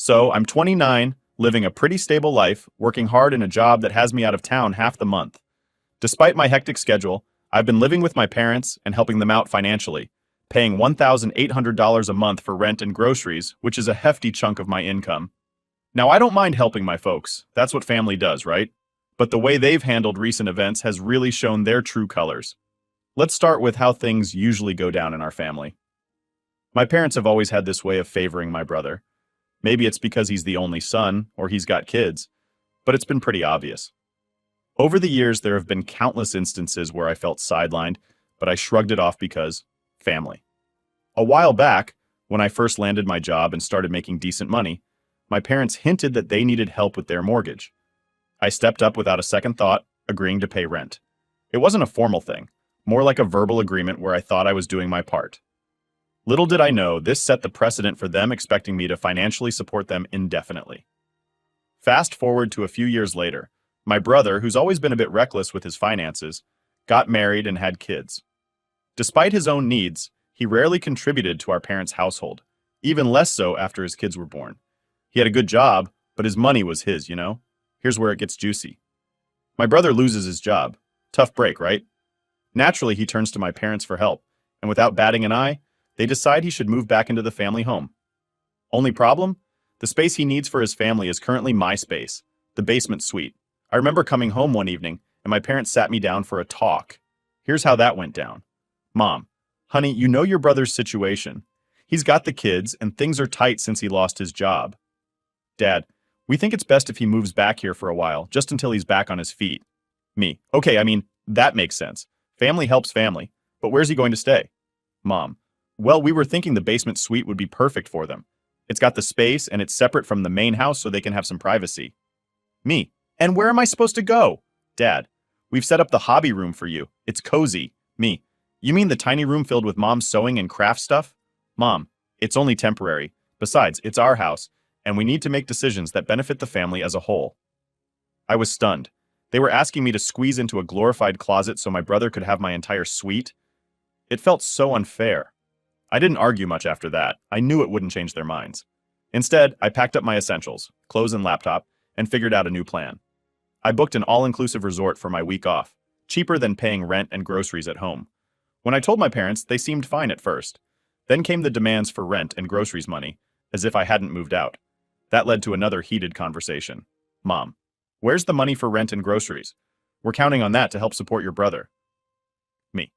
So I'm 29, living a pretty stable life, working hard in a job that has me out of town half the month. Despite my hectic schedule, I've been living with my parents and helping them out financially, paying $1,800 a month for rent and groceries, which is a hefty chunk of my income. Now, I don't mind helping my folks. That's what family does, right? But the way they've handled recent events has really shown their true colors. Let's start with how things usually go down in our family. My parents have always had this way of favoring my brother. Maybe it's because he's the only son, or he's got kids, but it's been pretty obvious. Over the years, there have been countless instances where I felt sidelined, but I shrugged it off because family. A while back, when I first landed my job and started making decent money, my parents hinted that they needed help with their mortgage. I stepped up without a second thought, agreeing to pay rent. It wasn't a formal thing, more like a verbal agreement where I thought I was doing my part. Little did I know, this set the precedent for them expecting me to financially support them indefinitely. Fast forward to a few years later, my brother, who's always been a bit reckless with his finances, got married and had kids. Despite his own needs, he rarely contributed to our parents' household, even less so after his kids were born. He had a good job, but his money was his, you know? Here's where it gets juicy. My brother loses his job. Tough break, right? Naturally, he turns to my parents for help, and without batting an eye, they decide he should move back into the family home. Only problem? The space he needs for his family is currently my space, the basement suite. I remember coming home one evening, and my parents sat me down for a talk. Here's how that went down. Mom, honey, you know your brother's situation. He's got the kids, and things are tight since he lost his job. Dad, we think it's best if he moves back here for a while, just until he's back on his feet. Me, okay, that makes sense. Family helps family, but where's he going to stay? Mom, well, we were thinking the basement suite would be perfect for them. It's got the space, and it's separate from the main house so they can have some privacy. Me, and where am I supposed to go? Dad, we've set up the hobby room for you. It's cozy. Me, you mean the tiny room filled with Mom's sewing and craft stuff? Mom, it's only temporary. Besides, it's our house, and we need to make decisions that benefit the family as a whole. I was stunned. They were asking me to squeeze into a glorified closet so my brother could have my entire suite. It felt so unfair. I didn't argue much after that. I knew it wouldn't change their minds. Instead, I packed up my essentials, clothes and laptop, and figured out a new plan. I booked an all-inclusive resort for my week off, cheaper than paying rent and groceries at home. When I told my parents, they seemed fine at first. Then came the demands for rent and groceries money, as if I hadn't moved out. That led to another heated conversation. Mom, where's the money for rent and groceries? We're counting on that to help support your brother. Me,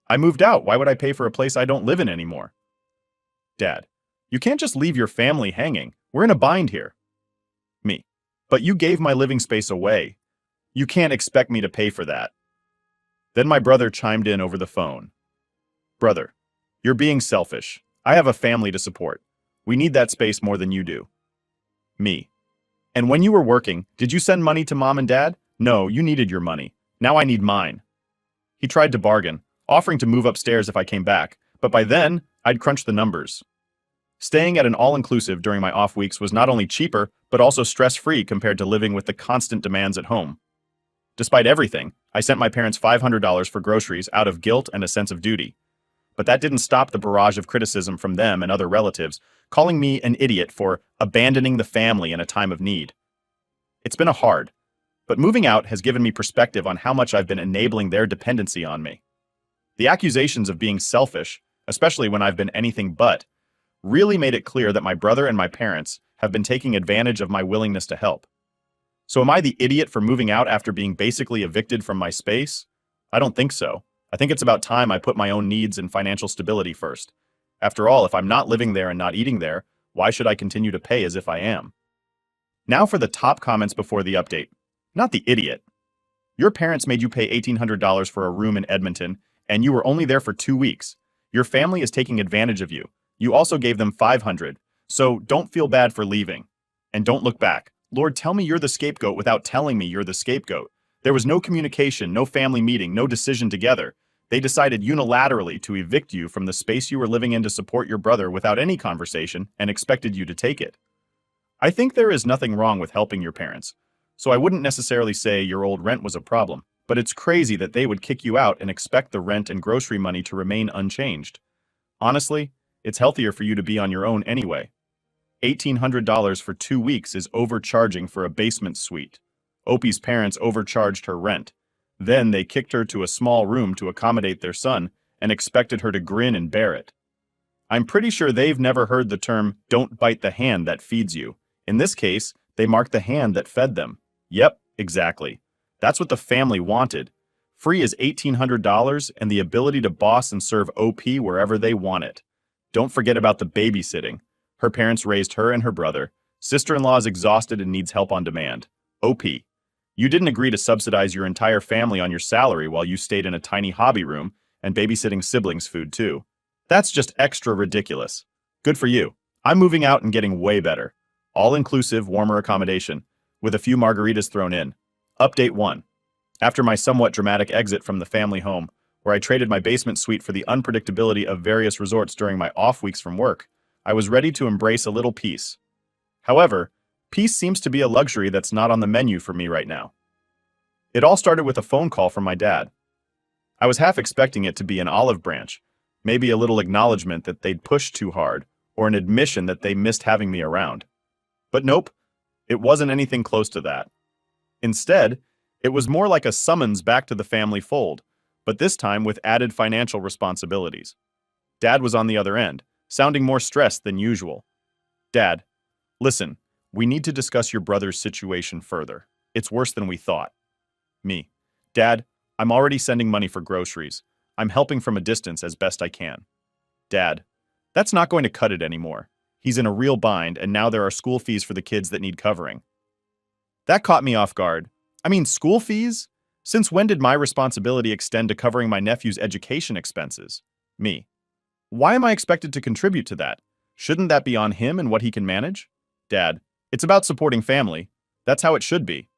I moved out. Why would I pay for a place I don't live in anymore? Dad, you can't just leave your family hanging. We're in a bind here. Me, but you gave my living space away. You can't expect me to pay for that. Then my brother chimed in over the phone. Brother, you're being selfish. I have a family to support. We need that space more than you do. Me, and when you were working, did you send money to Mom and Dad? No, you needed your money. Now I need mine. He tried to bargain, offering to move upstairs if I came back, but by then, I'd crunched the numbers. Staying at an all-inclusive during my off weeks was not only cheaper, but also stress-free compared to living with the constant demands at home. Despite everything, I sent my parents $500 for groceries out of guilt and a sense of duty. But that didn't stop the barrage of criticism from them and other relatives, calling me an idiot for abandoning the family in a time of need. It's been hard, but moving out has given me perspective on how much I've been enabling their dependency on me. The accusations of being selfish, especially when I've been anything but, really made it clear that my brother and my parents have been taking advantage of my willingness to help. So am I the idiot for moving out after being basically evicted from my space? I don't think so. I think it's about time I put my own needs and financial stability first. After all, if I'm not living there and not eating there, why should I continue to pay as if I am? Now for the top comments before the update. Not the idiot. Your parents made you pay $1,800 for a room in Edmonton, and you were only there for 2 weeks. Your family is taking advantage of you. You also gave them $500, so don't feel bad for leaving. And don't look back. Lord, tell me you're the scapegoat without telling me you're the scapegoat. There was no communication, no family meeting, no decision together. They decided unilaterally to evict you from the space you were living in to support your brother without any conversation and expected you to take it. I think there is nothing wrong with helping your parents, so I wouldn't necessarily say your old rent was a problem, but it's crazy that they would kick you out and expect the rent and grocery money to remain unchanged. Honestly, it's healthier for you to be on your own anyway. $1,800 for 2 weeks is overcharging for a basement suite. Opie's parents overcharged her rent. Then they kicked her to a small room to accommodate their son and expected her to grin and bear it. I'm pretty sure they've never heard the term, "don't bite the hand that feeds you." In this case, they marked the hand that fed them. Yep, exactly. That's what the family wanted. Free is $1,800 and the ability to boss and serve OP wherever they want it. Don't forget about the babysitting. Her parents raised her and her brother. Sister-in-law is exhausted and needs help on demand. OP. You didn't agree to subsidize your entire family on your salary while you stayed in a tiny hobby room and babysitting siblings' food too. That's just extra ridiculous. Good for you. I'm moving out and getting way better. All-inclusive, warmer accommodation, with a few margaritas thrown in. Update 1. After my somewhat dramatic exit from the family home, where I traded my basement suite for the unpredictability of various resorts during my off weeks from work, I was ready to embrace a little peace. However, peace seems to be a luxury that's not on the menu for me right now. It all started with a phone call from my dad. I was half expecting it to be an olive branch, maybe a little acknowledgement that they'd pushed too hard, or an admission that they missed having me around. But nope, it wasn't anything close to that. Instead, it was more like a summons back to the family fold, but this time with added financial responsibilities. Dad was on the other end, sounding more stressed than usual. "Dad, listen, we need to discuss your brother's situation further. It's worse than we thought." Me. "Dad, I'm already sending money for groceries. I'm helping from a distance as best I can." "Dad, that's not going to cut it anymore. He's in a real bind, and now there are school fees for the kids that need covering." That caught me off guard. I mean, school fees? Since when did my responsibility extend to covering my nephew's education expenses? Me. "Why am I expected to contribute to that? Shouldn't that be on him and what he can manage?" "Dad, it's about supporting family. That's how it should be."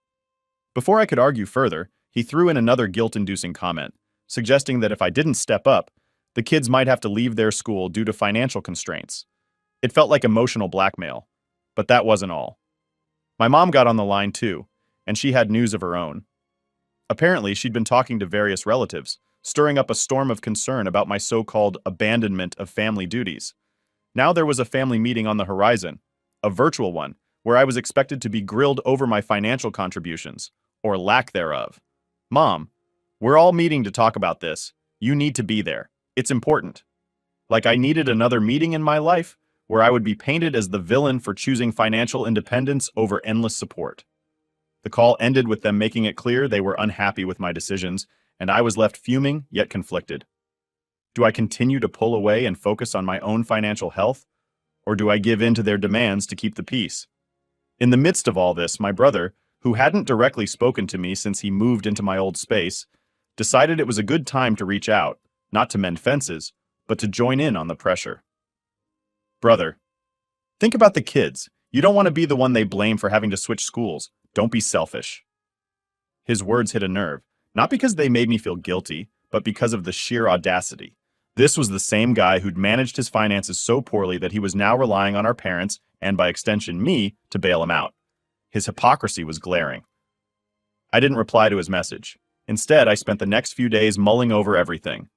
Before I could argue further, he threw in another guilt-inducing comment, suggesting that if I didn't step up, the kids might have to leave their school due to financial constraints. It felt like emotional blackmail, but that wasn't all. My mom got on the line too, and she had news of her own. Apparently, she'd been talking to various relatives, stirring up a storm of concern about my so-called abandonment of family duties. Now there was a family meeting on the horizon, a virtual one, where I was expected to be grilled over my financial contributions, or lack thereof. "Mom, we're all meeting to talk about this. You need to be there. It's important." Like I needed another meeting in my life where I would be painted as the villain for choosing financial independence over endless support. The call ended with them making it clear they were unhappy with my decisions, and I was left fuming yet conflicted. Do I continue to pull away and focus on my own financial health, or do I give in to their demands to keep the peace? In the midst of all this, my brother, who hadn't directly spoken to me since he moved into my old space, decided it was a good time to reach out, not to mend fences, but to join in on the pressure. "Brother, think about the kids. You don't want to be the one they blame for having to switch schools. Don't be selfish." His words hit a nerve, not because they made me feel guilty, but because of the sheer audacity. This was the same guy who'd managed his finances so poorly that he was now relying on our parents, and by extension me, to bail him out. His hypocrisy was glaring. I didn't reply to his message. Instead, I spent the next few days mulling over everything.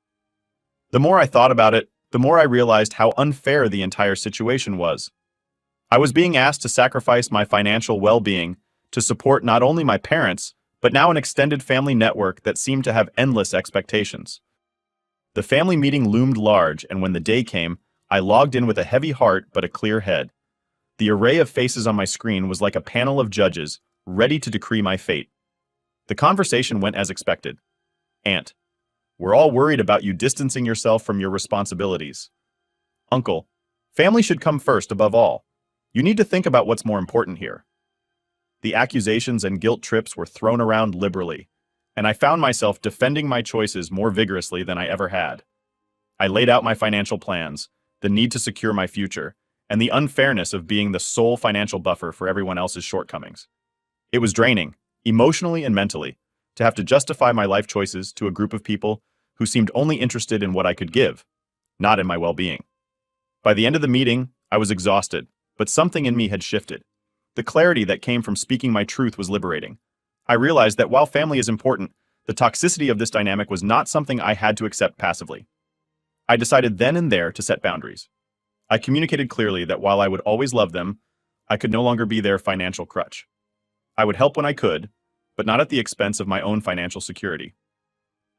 The more I thought about it, the more I realized how unfair the entire situation was. I was being asked to sacrifice my financial well-being to support not only my parents, but now an extended family network that seemed to have endless expectations. The family meeting loomed large, and when the day came, I logged in with a heavy heart but a clear head. The array of faces on my screen was like a panel of judges, ready to decree my fate. The conversation went as expected. "Aunt, we're all worried about you distancing yourself from your responsibilities." "Uncle, family should come first above all. You need to think about what's more important here." The accusations and guilt trips were thrown around liberally, and I found myself defending my choices more vigorously than I ever had. I laid out my financial plans, the need to secure my future, and the unfairness of being the sole financial buffer for everyone else's shortcomings. It was draining, emotionally and mentally, to have to justify my life choices to a group of people who seemed only interested in what I could give, not in my well-being. By the end of the meeting, I was exhausted, but something in me had shifted. The clarity that came from speaking my truth was liberating. I realized that while family is important, the toxicity of this dynamic was not something I had to accept passively. I decided then and there to set boundaries. I communicated clearly that while I would always love them, I could no longer be their financial crutch. I would help when I could, but not at the expense of my own financial security.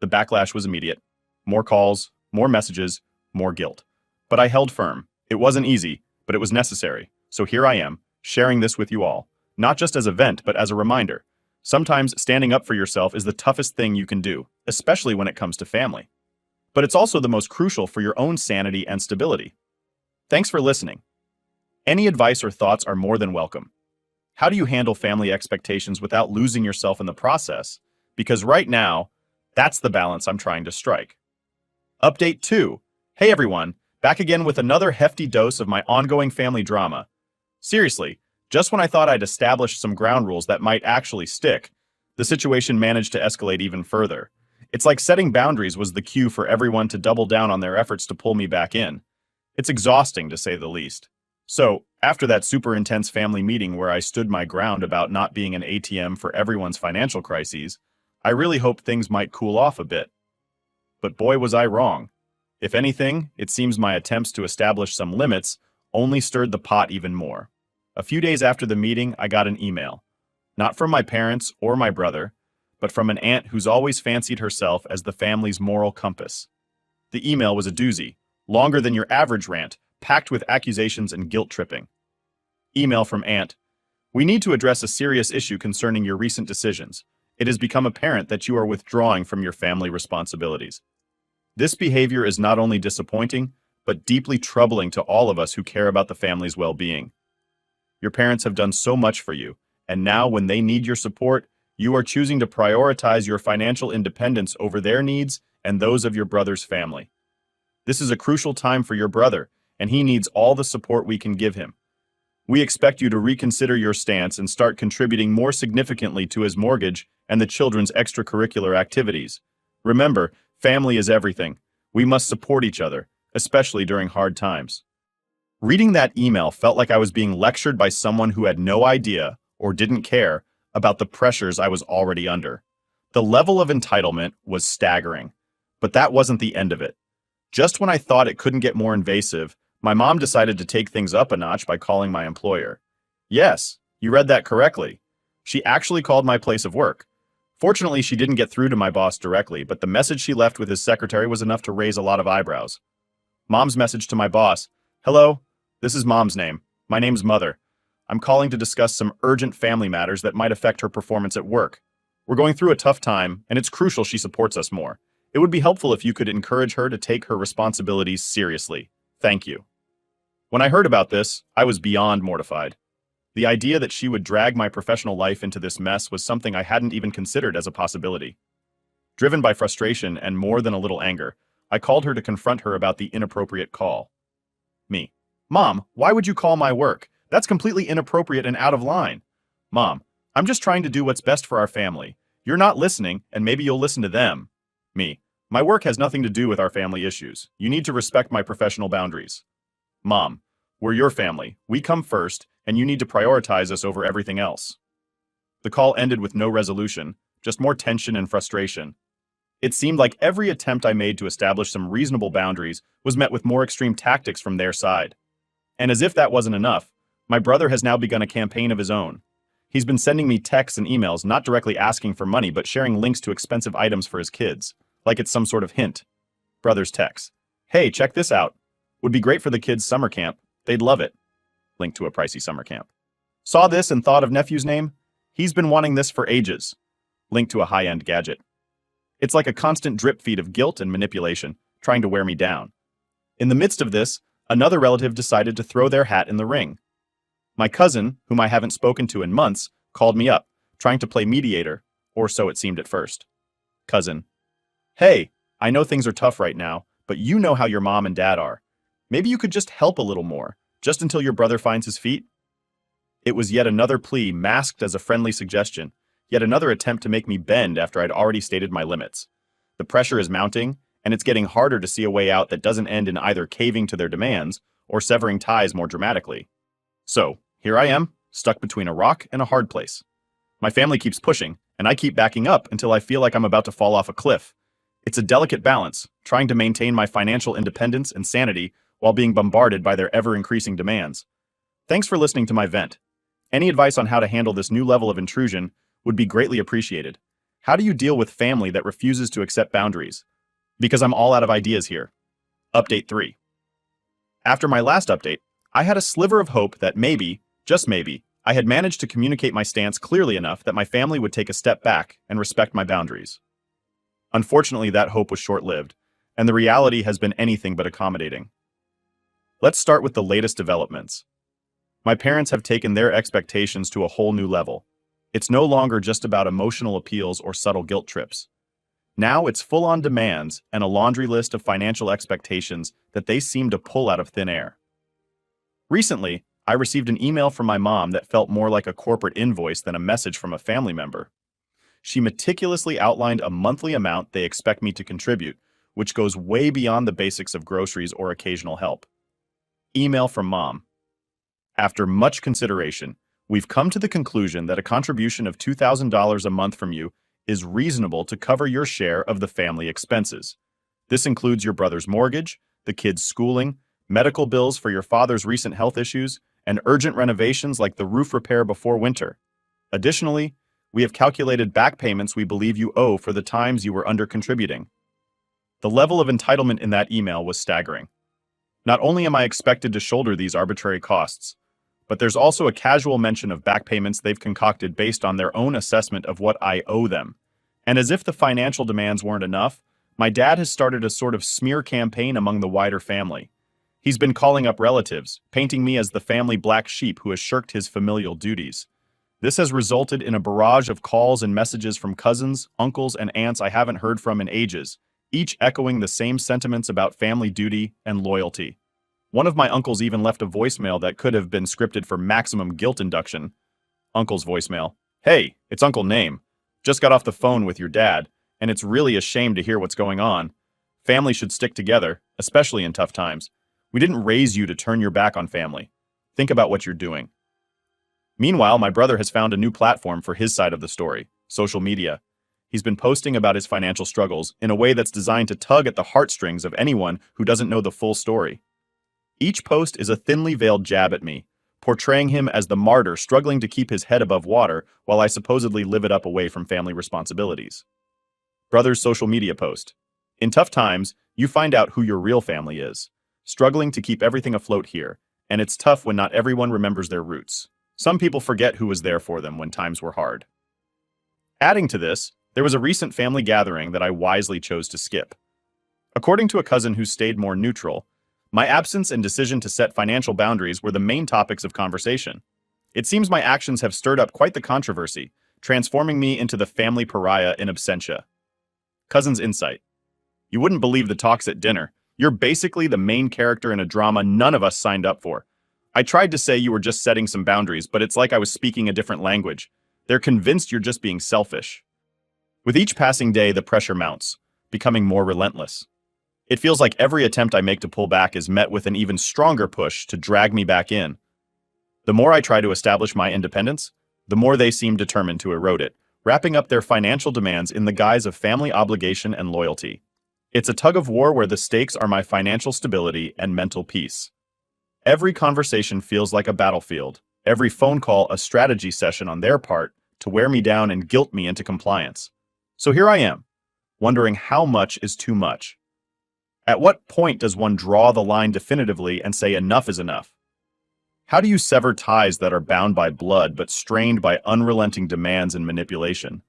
The backlash was immediate. More calls, more messages, more guilt. But I held firm. It wasn't easy, but it was necessary. So here I am, sharing this with you all, not just as a vent, but as a reminder. Sometimes standing up for yourself is the toughest thing you can do, especially when it comes to family. But it's also the most crucial for your own sanity and stability. Thanks for listening. Any advice or thoughts are more than welcome. How do you handle family expectations without losing yourself in the process? Because right now, that's the balance I'm trying to strike. Update 2. Hey everyone, back again with another hefty dose of my ongoing family drama. Seriously, just when I thought I'd established some ground rules that might actually stick, the situation managed to escalate even further. It's like setting boundaries was the cue for everyone to double down on their efforts to pull me back in. It's exhausting, to say the least. So, after that super intense family meeting where I stood my ground about not being an ATM for everyone's financial crises, I really hoped things might cool off a bit. But boy was I wrong. If anything, it seems my attempts to establish some limits only stirred the pot even more. A few days after the meeting, I got an email. Not from my parents or my brother, but from an aunt who's always fancied herself as the family's moral compass. The email was a doozy, longer than your average rant, packed with accusations and guilt-tripping. Email from Aunt. We need to address a serious issue concerning your recent decisions. It has become apparent that you are withdrawing from your family responsibilities. This behavior is not only disappointing, but deeply troubling to all of us who care about the family's well-being. Your parents have done so much for you, and now when they need your support, you are choosing to prioritize your financial independence over their needs and those of your brother's family. This is a crucial time for your brother, and he needs all the support we can give him. We expect you to reconsider your stance and start contributing more significantly to his mortgage and the children's extracurricular activities. Remember, family is everything. We must support each other, especially during hard times. Reading that email felt like I was being lectured by someone who had no idea, or didn't care, about the pressures I was already under. The level of entitlement was staggering, but that wasn't the end of it. Just when I thought it couldn't get more invasive, my mom decided to take things up a notch by calling my employer. Yes, you read that correctly. She actually called my place of work. Fortunately, she didn't get through to my boss directly, but the message she left with his secretary was enough to raise a lot of eyebrows. Mom's message to my boss. Hello, this is Mom's name. My name's Mother. I'm calling to discuss some urgent family matters that might affect her performance at work. We're going through a tough time, and it's crucial she supports us more. It would be helpful if you could encourage her to take her responsibilities seriously. Thank you. When I heard about this, I was beyond mortified. The idea that she would drag my professional life into this mess was something I hadn't even considered as a possibility. Driven by frustration and more than a little anger, I called her to confront her about the inappropriate call. Me. Mom, why would you call my work? That's completely inappropriate and out of line. Mom, I'm just trying to do what's best for our family. You're not listening, and maybe you'll listen to them. Me. My work has nothing to do with our family issues. You need to respect my professional boundaries. Mom, we're your family. We come first, and you need to prioritize us over everything else. The call ended with no resolution, just more tension and frustration. It seemed like every attempt I made to establish some reasonable boundaries was met with more extreme tactics from their side. And as if that wasn't enough, my brother has now begun a campaign of his own. He's been sending me texts and emails not directly asking for money but sharing links to expensive items for his kids, like it's some sort of hint. Brother's text. Hey, check this out. Would be great for the kids' summer camp. They'd love it. Link to a pricey summer camp. Saw this and thought of nephew's name? He's been wanting this for ages. Link to a high-end gadget. It's like a constant drip feed of guilt and manipulation, trying to wear me down. In the midst of this, another relative decided to throw their hat in the ring. My cousin, whom I haven't spoken to in months, called me up, trying to play mediator, or so it seemed at first. Cousin. Hey, I know things are tough right now, but you know how your mom and dad are. Maybe you could just help a little more, just until your brother finds his feet? It was yet another plea masked as a friendly suggestion, yet another attempt to make me bend after I'd already stated my limits. The pressure is mounting, and it's getting harder to see a way out that doesn't end in either caving to their demands or severing ties more dramatically. So, here I am, stuck between a rock and a hard place. My family keeps pushing, and I keep backing up until I feel like I'm about to fall off a cliff. It's a delicate balance, trying to maintain my financial independence and sanity while being bombarded by their ever-increasing demands. Thanks for listening to my vent. Any advice on how to handle this new level of intrusion would be greatly appreciated. How do you deal with family that refuses to accept boundaries? Because I'm all out of ideas here. Update 3. After my last update, I had a sliver of hope that maybe, just maybe, I had managed to communicate my stance clearly enough that my family would take a step back and respect my boundaries. Unfortunately, that hope was short-lived, and the reality has been anything but accommodating. Let's start with the latest developments. My parents have taken their expectations to a whole new level. It's no longer just about emotional appeals or subtle guilt trips. Now it's full-on demands and a laundry list of financial expectations that they seem to pull out of thin air. Recently, I received an email from my mom that felt more like a corporate invoice than a message from a family member. She meticulously outlined a monthly amount they expect me to contribute, which goes way beyond the basics of groceries or occasional help. Email from Mom. After much consideration, we've come to the conclusion that a contribution of $2,000 a month from you is reasonable to cover your share of the family expenses. This includes your brother's mortgage, the kids' schooling, medical bills for your father's recent health issues, and urgent renovations like the roof repair before winter. Additionally, we have calculated back payments we believe you owe for the times you were under-contributing. The level of entitlement in that email was staggering. Not only am I expected to shoulder these arbitrary costs, but there's also a casual mention of back payments they've concocted based on their own assessment of what I owe them. And as if the financial demands weren't enough, my dad has started a sort of smear campaign among the wider family. He's been calling up relatives, painting me as the family black sheep who has shirked his familial duties. This has resulted in a barrage of calls and messages from cousins, uncles, and aunts I haven't heard from in ages, each echoing the same sentiments about family duty and loyalty. One of my uncles even left a voicemail that could have been scripted for maximum guilt induction. Uncle's voicemail. "Hey, it's Uncle Name. Just got off the phone with your dad, and it's really a shame to hear what's going on. Family should stick together, especially in tough times. We didn't raise you to turn your back on family. Think about what you're doing." Meanwhile, my brother has found a new platform for his side of the story, social media. He's been posting about his financial struggles in a way that's designed to tug at the heartstrings of anyone who doesn't know the full story. Each post is a thinly veiled jab at me, portraying him as the martyr struggling to keep his head above water while I supposedly live it up away from family responsibilities. Brother's social media post. In tough times, you find out who your real family is. Struggling to keep everything afloat here, and it's tough when not everyone remembers their roots. Some people forget who was there for them when times were hard. Adding to this, there was a recent family gathering that I wisely chose to skip. According to a cousin who stayed more neutral, my absence and decision to set financial boundaries were the main topics of conversation. It seems my actions have stirred up quite the controversy, transforming me into the family pariah in absentia. Cousin's insight. You wouldn't believe the talks at dinner. You're basically the main character in a drama none of us signed up for. I tried to say you were just setting some boundaries, but it's like I was speaking a different language. They're convinced you're just being selfish. With each passing day, the pressure mounts, becoming more relentless. It feels like every attempt I make to pull back is met with an even stronger push to drag me back in. The more I try to establish my independence, the more they seem determined to erode it, wrapping up their financial demands in the guise of family obligation and loyalty. It's a tug of war where the stakes are my financial stability and mental peace. Every conversation feels like a battlefield, every phone call a strategy session on their part to wear me down and guilt me into compliance. So here I am, wondering how much is too much. At what point does one draw the line definitively and say enough is enough? How do you sever ties that are bound by blood but strained by unrelenting demands and manipulation?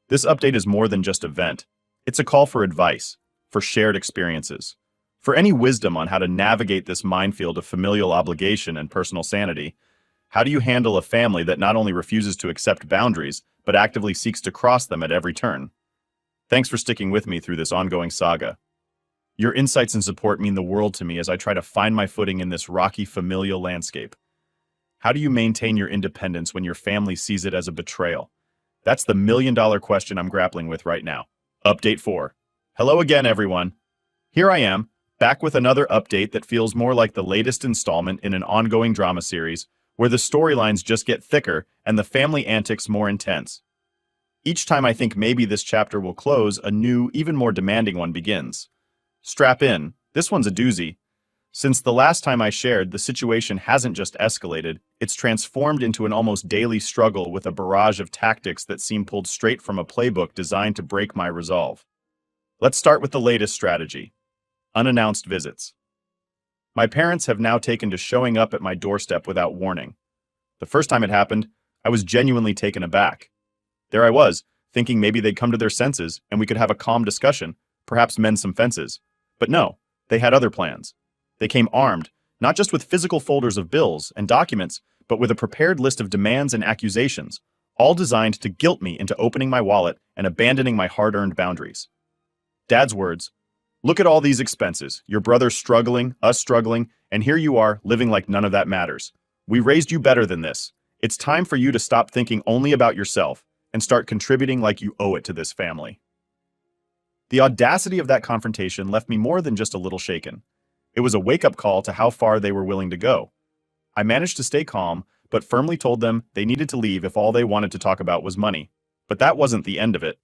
This update is more than just a vent. It's a call for advice, for shared experiences, for any wisdom on how to navigate this minefield of familial obligation and personal sanity. How do you handle a family that not only refuses to accept boundaries, but actively seeks to cross them at every turn? Thanks for sticking with me through this ongoing saga. Your insights and support mean the world to me as I try to find my footing in this rocky familial landscape. How do you maintain your independence when your family sees it as a betrayal? That's the million-dollar question I'm grappling with right now. Update 4. Hello again, everyone. Here I am, back with another update that feels more like the latest installment in an ongoing drama series, where the storylines just get thicker and the family antics more intense. Each time I think maybe this chapter will close, a new, even more demanding one begins. Strap in, this one's a doozy. Since the last time I shared, the situation hasn't just escalated, it's transformed into an almost daily struggle with a barrage of tactics that seem pulled straight from a playbook designed to break my resolve. Let's start with the latest strategy: unannounced visits. My parents have now taken to showing up at my doorstep without warning. The first time it happened, I was genuinely taken aback. There I was, thinking maybe they'd come to their senses and we could have a calm discussion, perhaps mend some fences. But no, they had other plans. They came armed, not just with physical folders of bills and documents, but with a prepared list of demands and accusations, all designed to guilt me into opening my wallet and abandoning my hard-earned boundaries. Dad's words: "Look at all these expenses, your brother's struggling, us struggling, and here you are, living like none of that matters. We raised you better than this. It's time for you to stop thinking only about yourself and start contributing like you owe it to this family." The audacity of that confrontation left me more than just a little shaken. It was a wake-up call to how far they were willing to go. I managed to stay calm, but firmly told them they needed to leave if all they wanted to talk about was money. But that wasn't the end of it.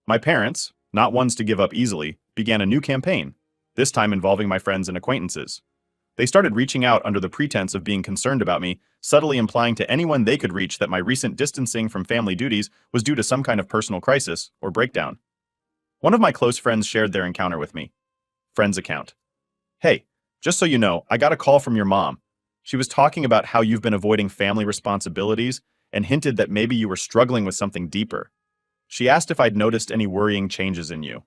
My parents, not ones to give up easily, began a new campaign, this time involving my friends and acquaintances. They started reaching out under the pretense of being concerned about me, subtly implying to anyone they could reach that my recent distancing from family duties was due to some kind of personal crisis or breakdown. One of my close friends shared their encounter with me. Friend's account: "Hey, just so you know, I got a call from your mom. She was talking about how you've been avoiding family responsibilities and hinted that maybe you were struggling with something deeper. She asked if I'd noticed any worrying changes in you."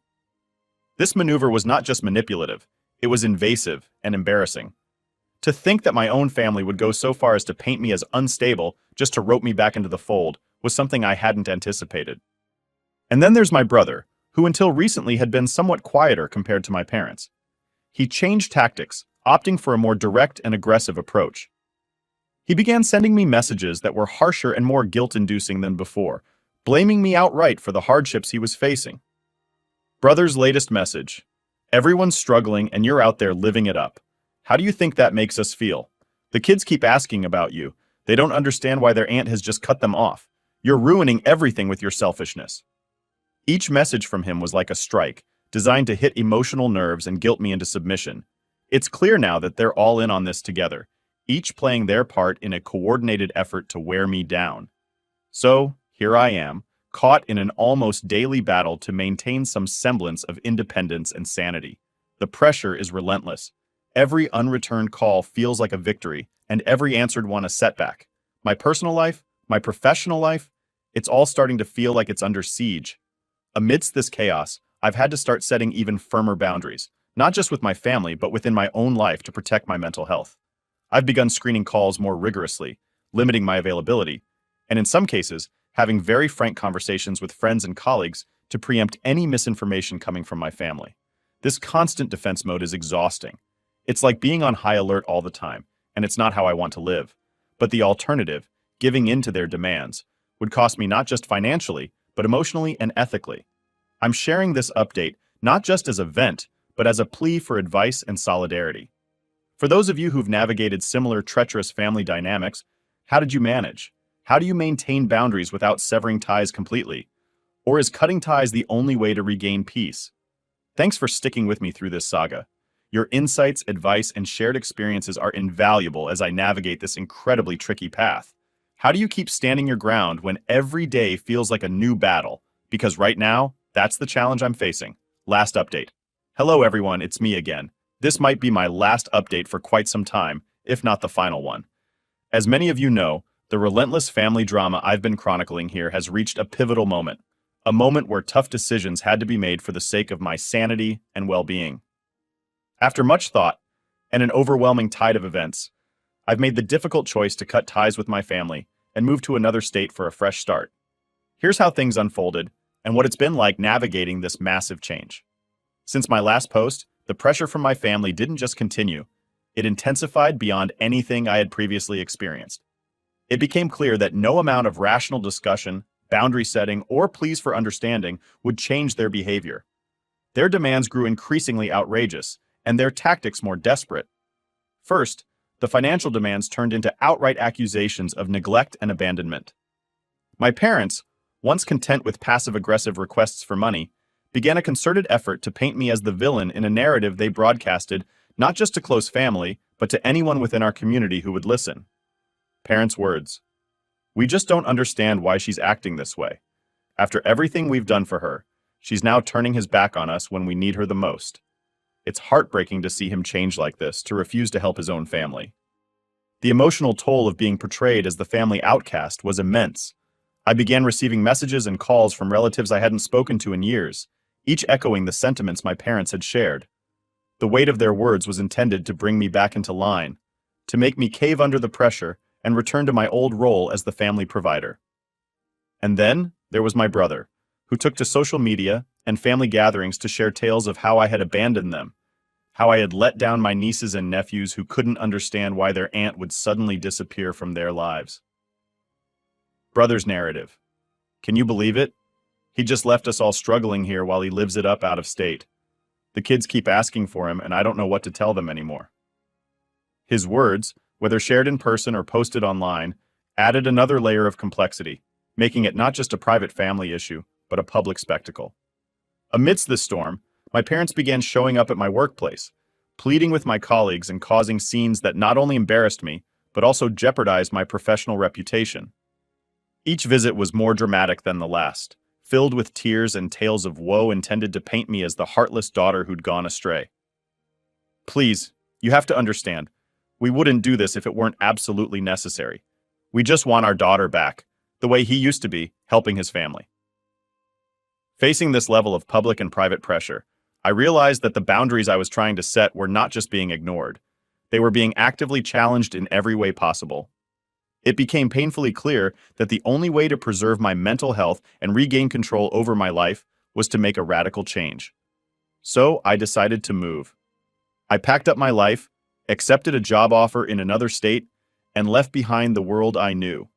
This maneuver was not just manipulative, it was invasive and embarrassing. To think that my own family would go so far as to paint me as unstable just to rope me back into the fold was something I hadn't anticipated. And then there's my brother, who until recently had been somewhat quieter compared to my parents. He changed tactics, opting for a more direct and aggressive approach. He began sending me messages that were harsher and more guilt-inducing than before, blaming me outright for the hardships he was facing. Brother's latest message: "Everyone's struggling and you're out there living it up. How do you think that makes us feel? The kids keep asking about you. They don't understand why their aunt has just cut them off. You're ruining everything with your selfishness." Each message from him was like a strike, designed to hit emotional nerves and guilt me into submission. It's clear now that they're all in on this together, each playing their part in a coordinated effort to wear me down. So, here I am, caught in an almost daily battle to maintain some semblance of independence and sanity. The pressure is relentless. Every unreturned call feels like a victory, and every answered one a setback. My personal life, my professional life, it's all starting to feel like it's under siege. Amidst this chaos, I've had to start setting even firmer boundaries, not just with my family, but within my own life to protect my mental health. I've begun screening calls more rigorously, limiting my availability, and in some cases, having very frank conversations with friends and colleagues to preempt any misinformation coming from my family. This constant defense mode is exhausting. It's like being on high alert all the time, and it's not how I want to live. But the alternative, giving in to their demands, would cost me not just financially, but emotionally and ethically. I'm sharing this update not just as a vent, but as a plea for advice and solidarity. For those of you who've navigated similar treacherous family dynamics, how did you manage? How do you maintain boundaries without severing ties completely? Or is cutting ties the only way to regain peace? Thanks for sticking with me through this saga. Your insights, advice, and shared experiences are invaluable as I navigate this incredibly tricky path. How do you keep standing your ground when every day feels like a new battle? Because right now, that's the challenge I'm facing. Last update. Hello everyone, it's me again. This might be my last update for quite some time, if not the final one. As many of you know, the relentless family drama I've been chronicling here has reached a pivotal moment. A moment where tough decisions had to be made for the sake of my sanity and well-being. After much thought and an overwhelming tide of events, I've made the difficult choice to cut ties with my family and move to another state for a fresh start. Here's how things unfolded and what it's been like navigating this massive change. Since my last post, the pressure from my family didn't just continue, it intensified beyond anything I had previously experienced. It became clear that no amount of rational discussion, boundary setting, or pleas for understanding would change their behavior. Their demands grew increasingly outrageous, and their tactics more desperate. First, the financial demands turned into outright accusations of neglect and abandonment. My parents, once content with passive-aggressive requests for money, began a concerted effort to paint me as the villain in a narrative they broadcasted not just to close family, but to anyone within our community who would listen. Parents' words. We just don't understand why she's acting this way. After everything we've done for her, she's now turning his back on us when we need her the most. It's heartbreaking to see him change like this, to refuse to help his own family. The emotional toll of being portrayed as the family outcast was immense. I began receiving messages and calls from relatives I hadn't spoken to in years, each echoing the sentiments my parents had shared. The weight of their words was intended to bring me back into line, to make me cave under the pressure and return to my old role as the family provider. And then there was my brother, who took to social media and family gatherings to share tales of how I had abandoned them, how I had let down my nieces and nephews who couldn't understand why their aunt would suddenly disappear from their lives. Brother's narrative. Can you believe it? He just left us all struggling here while he lives it up out of state. The kids keep asking for him, and I don't know what to tell them anymore. His words, whether shared in person or posted online, added another layer of complexity, making it not just a private family issue, but a public spectacle. Amidst this storm, my parents began showing up at my workplace, pleading with my colleagues and causing scenes that not only embarrassed me, but also jeopardized my professional reputation. Each visit was more dramatic than the last, filled with tears and tales of woe intended to paint me as the heartless daughter who'd gone astray. Please, you have to understand, we wouldn't do this if it weren't absolutely necessary. We just want our daughter back, the way he used to be, helping his family. Facing this level of public and private pressure, I realized that the boundaries I was trying to set were not just being ignored. They were being actively challenged in every way possible. It became painfully clear that the only way to preserve my mental health and regain control over my life was to make a radical change. So I decided to move. I packed up my life, accepted a job offer in another state, and left behind the world I knew.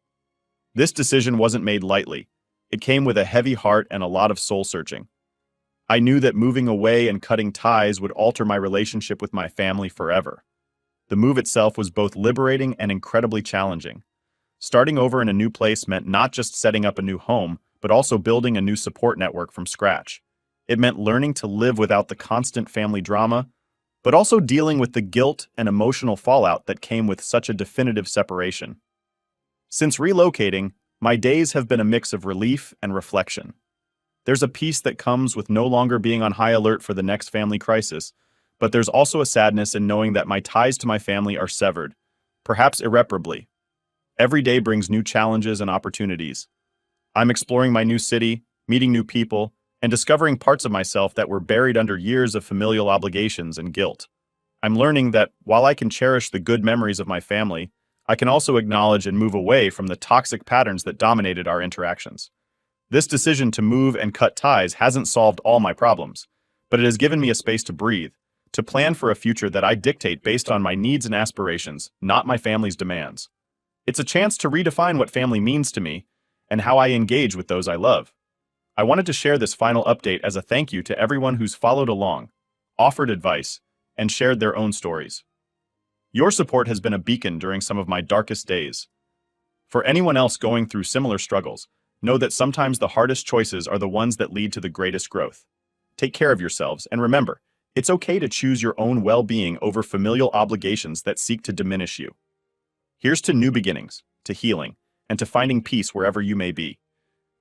This decision wasn't made lightly. It came with a heavy heart and a lot of soul-searching. I knew that moving away and cutting ties would alter my relationship with my family forever. The move itself was both liberating and incredibly challenging. Starting over in a new place meant not just setting up a new home, but also building a new support network from scratch. It meant learning to live without the constant family drama, but also dealing with the guilt and emotional fallout that came with such a definitive separation. Since relocating, my days have been a mix of relief and reflection. There's a peace that comes with no longer being on high alert for the next family crisis, but there's also a sadness in knowing that my ties to my family are severed, perhaps irreparably. Every day brings new challenges and opportunities. I'm exploring my new city, meeting new people, and discovering parts of myself that were buried under years of familial obligations and guilt. I'm learning that while I can cherish the good memories of my family, I can also acknowledge and move away from the toxic patterns that dominated our interactions. This decision to move and cut ties hasn't solved all my problems, but it has given me a space to breathe, to plan for a future that I dictate based on my needs and aspirations, not my family's demands. It's a chance to redefine what family means to me and how I engage with those I love. I wanted to share this final update as a thank you to everyone who's followed along, offered advice, and shared their own stories. Your support has been a beacon during some of my darkest days. For anyone else going through similar struggles, know that sometimes the hardest choices are the ones that lead to the greatest growth. Take care of yourselves, and remember, it's okay to choose your own well-being over familial obligations that seek to diminish you. Here's to new beginnings, to healing, and to finding peace wherever you may be.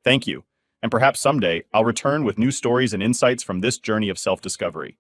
Thank you, and perhaps someday I'll return with new stories and insights from this journey of self-discovery.